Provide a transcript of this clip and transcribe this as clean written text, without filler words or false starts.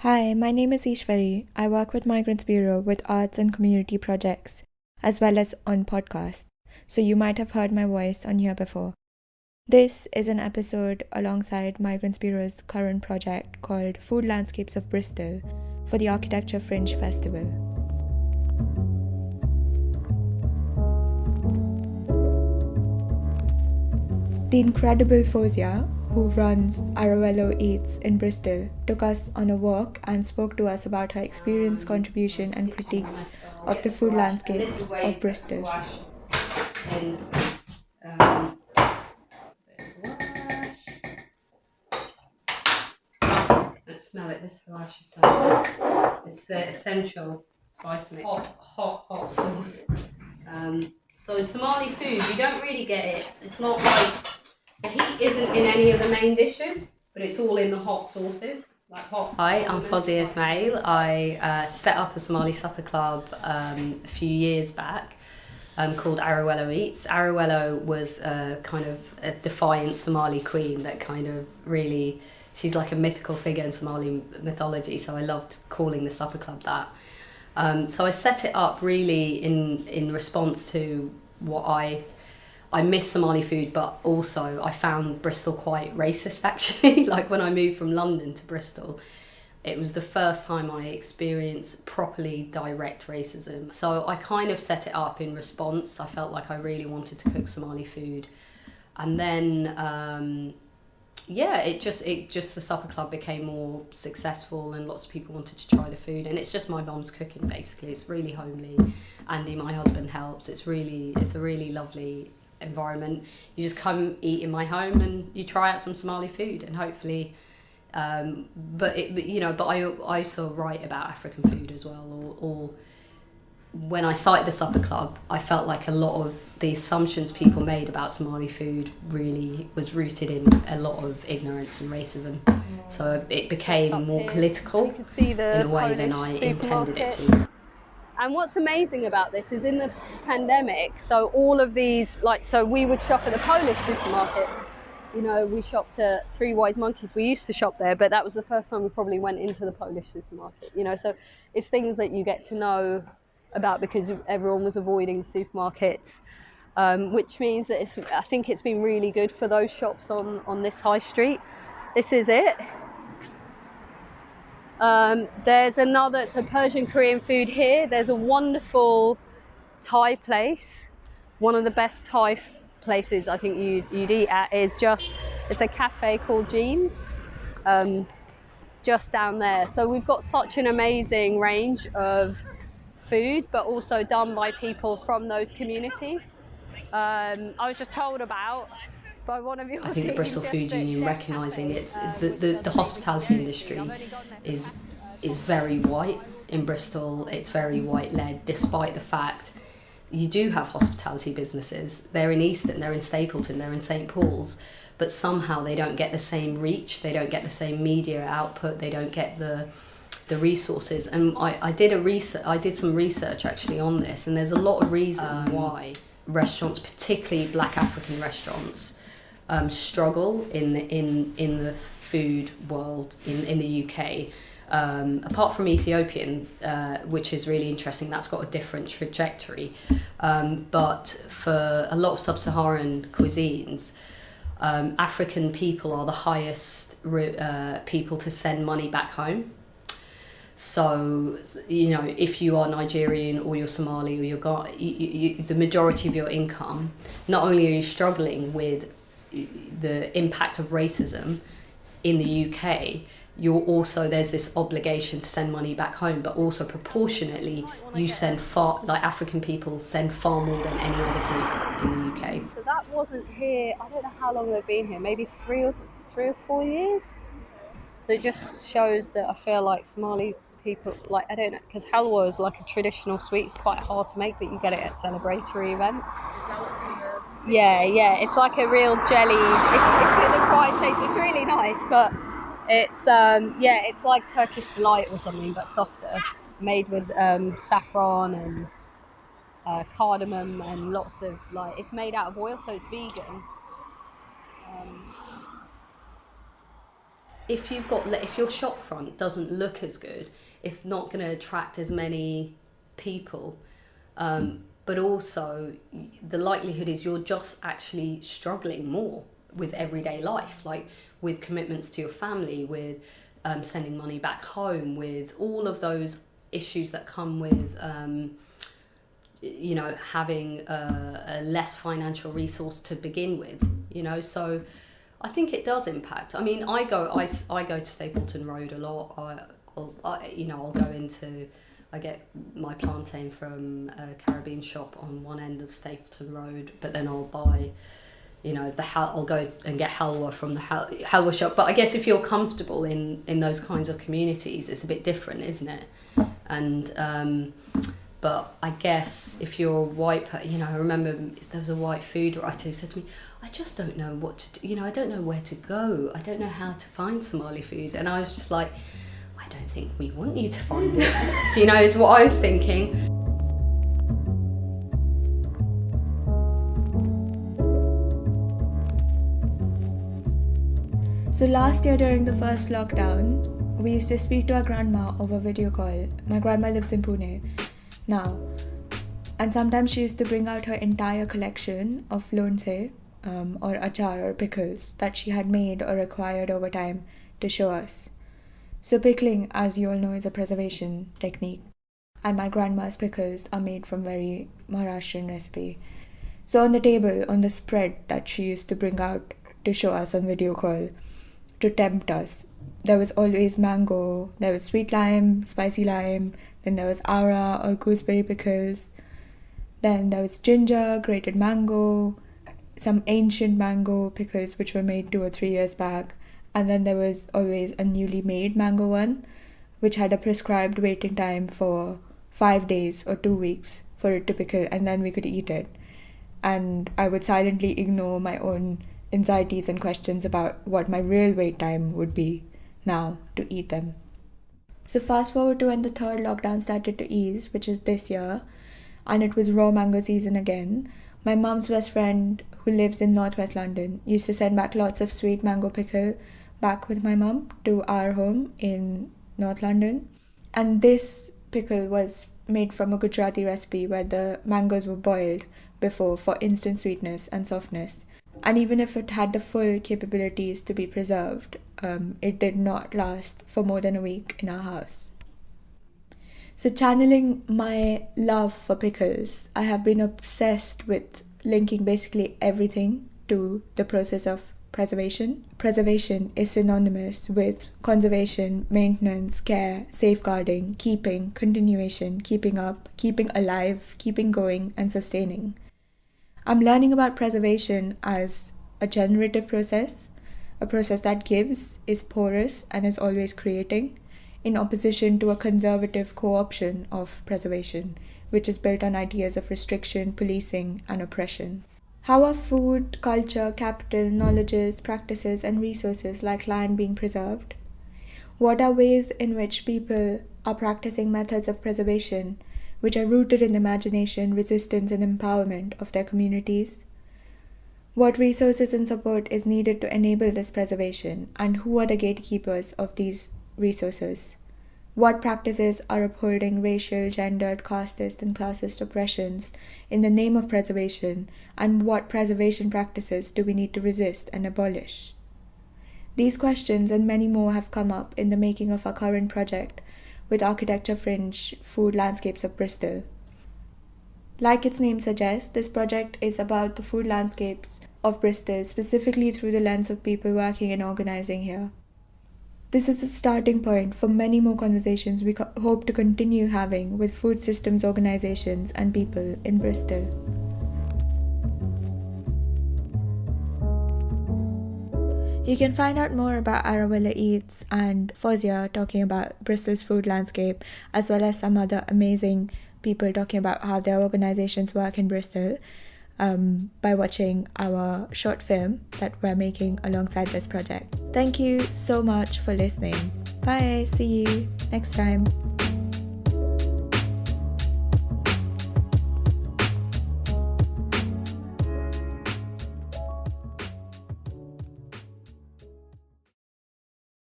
Hi, my name is Ishwari. I work with Migrants Bureau with arts and community projects, as well as on podcasts, so you might have heard my voice on here before. This is an episode alongside Migrants Bureau's current project called Food Landscapes of Bristol for the Architecture Fringe Festival. The incredible Fozia, who runs Aravello Eats in Bristol, took us on a walk and spoke to us about her experience, contribution and critiques of the food landscapes of Bristol. Let's smell it. This wash is it's the essential spice mix. Hot sauce. So in Somali food, you don't really get it. It's not like the heat isn't in any of the main dishes, but it's all in the hot sauces. Like hot. Hi, I'm Fozia Ismail. I set up a Somali supper club a few years back. Called Aravello Eats. Aravello was kind of a defiant Somali queen that kind of really, she's like a mythical figure in Somali mythology, so I loved calling the supper club that. So I set it up really in response to what I miss Somali food, but also I found Bristol quite racist actually. Like when I moved from London to Bristol, it was the first time I experienced properly direct racism. So I kind of set it up in response. I felt like I really wanted to cook Somali food. And then, it just the supper club became more successful and lots of people wanted to try the food. And it's just my mum's cooking basically. It's really homely. Andy, my husband, helps. It's a really lovely environment. You just come eat in my home and you try out some Somali food and hopefully... but I also write about African food as well, or when I started the supper club, I felt like a lot of the assumptions people made about Somali food really was rooted in a lot of ignorance and racism. So it became more political in a way than I intended it to. And what's amazing about this is in the pandemic, so all of these, so we would shop at the Polish supermarket. You know, we shopped at Three Wise Monkeys. We used to shop there, but that was the first time we probably went into the Polish supermarket. You know, so it's things that you get to know about because everyone was avoiding supermarkets, which means that I think it's been really good for those shops on this high street. This is it. There's another, it's a Persian Korean food here. There's a wonderful Thai place. One of the best Thai places I think you'd eat at is it's a cafe called Jeans, just down there. So we've got such an amazing range of food, but also done by people from those communities. I was just told about by one of your I think the Bristol Food Union recognising it's the hospitality industry is very white in Bristol. It's very white led, despite the fact you do have hospitality businesses. They're in Easton, they're in Stapleton, they're in St Paul's, but somehow they don't get the same reach, they don't get the same media output, they don't get the resources. And I did some research actually on this, and there's a lot of reasons why restaurants, particularly Black African restaurants, struggle in the food world in the UK. Apart from Ethiopian, which is really interesting, that's got a different trajectory. But for a lot of sub-Saharan cuisines, African people are the highest people to send money back home. So, you know, if you are Nigerian or you're Somali or the majority of your income, not only are you struggling with the impact of racism in the UK, there's this obligation to send money back home, but also proportionately you send African people send far more than any other group in the UK. So that wasn't here, I don't know how long they've been here, maybe three or 4 years. So it just shows that I feel like Somali people, I don't know, because halwa is like a traditional sweet, it's quite hard to make, but you get it at celebratory events. Yeah, it's like a real jelly. It's an acquired taste. It's really nice, but it's it's like Turkish delight or something, but softer, made with saffron and cardamom and lots of it's made out of oil, so it's vegan. if your shop front doesn't look as good, it's not going to attract as many people. But also, the likelihood is you're just actually struggling more with everyday life, like with commitments to your family, with sending money back home, with all of those issues that come with having a less financial resource to begin with, so I think it does impact. I mean, I go to Stapleton Road a lot. I get my plantain from a Caribbean shop on one end of Stapleton Road, but then I'll buy, I'll go and get halwa from the halwa shop. But I guess if you're comfortable in those kinds of communities, it's a bit different, isn't it? And but I guess if you're a white, I remember there was a white food writer who said to me, I just don't know what to do. I don't know where to go. I don't know how to find Somali food. And I was just like, I don't think we want you to find it. Is what I was thinking. So last year during the first lockdown, we used to speak to our grandma over video call. My grandma lives in Pune now. And sometimes she used to bring out her entire collection of lonse, or achar or pickles that she had made or acquired over time to show us. So pickling, as you all know, is a preservation technique, and my grandma's pickles are made from very Maharashtrian recipe. So on the table, on the spread that she used to bring out to show us on video call, to tempt us, there was always mango, there was sweet lime, spicy lime, then there was aura or gooseberry pickles, then there was ginger, grated mango, some ancient mango pickles which were made 2 or 3 years back, and then there was always a newly made mango one which had a prescribed waiting time for 5 days or 2 weeks for it to pickle, and then we could eat it. And I would silently ignore my own anxieties and questions about what my real wait time would be now to eat them. So fast forward to when the third lockdown started to ease, which is this year, and it was raw mango season again. My mum's best friend, who lives in northwest London, used to send back lots of sweet mango pickle back with my mum to our home in North London. And this pickle was made from a Gujarati recipe where the mangoes were boiled before for instant sweetness and softness. And even if it had the full capabilities to be preserved, it did not last for more than a week in our house. So channeling my love for pickles, I have been obsessed with linking basically everything to the process of preservation. Preservation is synonymous with conservation, maintenance, care, safeguarding, keeping, continuation, keeping up, keeping alive, keeping going, and sustaining. I'm learning about preservation as a generative process, a process that gives, is porous, and is always creating, in opposition to a conservative co-option of preservation, which is built on ideas of restriction, policing, and oppression. How are food, culture, capital, knowledges, practices, and resources like land being preserved? What are ways in which people are practicing methods of preservation which are rooted in imagination, resistance, and empowerment of their communities? What resources and support is needed to enable this preservation, and who are the gatekeepers of these resources? What practices are upholding racial, gendered, casteist, and classist oppressions in the name of preservation, and what preservation practices do we need to resist and abolish? These questions and many more have come up in the making of our current project with Architecture Fringe Food Landscapes of Bristol. Like its name suggests, this project is about the food landscapes of Bristol, specifically through the lens of people working and organising here. This is a starting point for many more conversations we hope to continue having with food systems organisations and people in Bristol. You can find out more about Arabella Eats and Fozia talking about Bristol's food landscape, as well as some other amazing people talking about how their organisations work in Bristol, by watching our short film that we're making alongside this project. Thank you so much for listening. Bye, see you next time.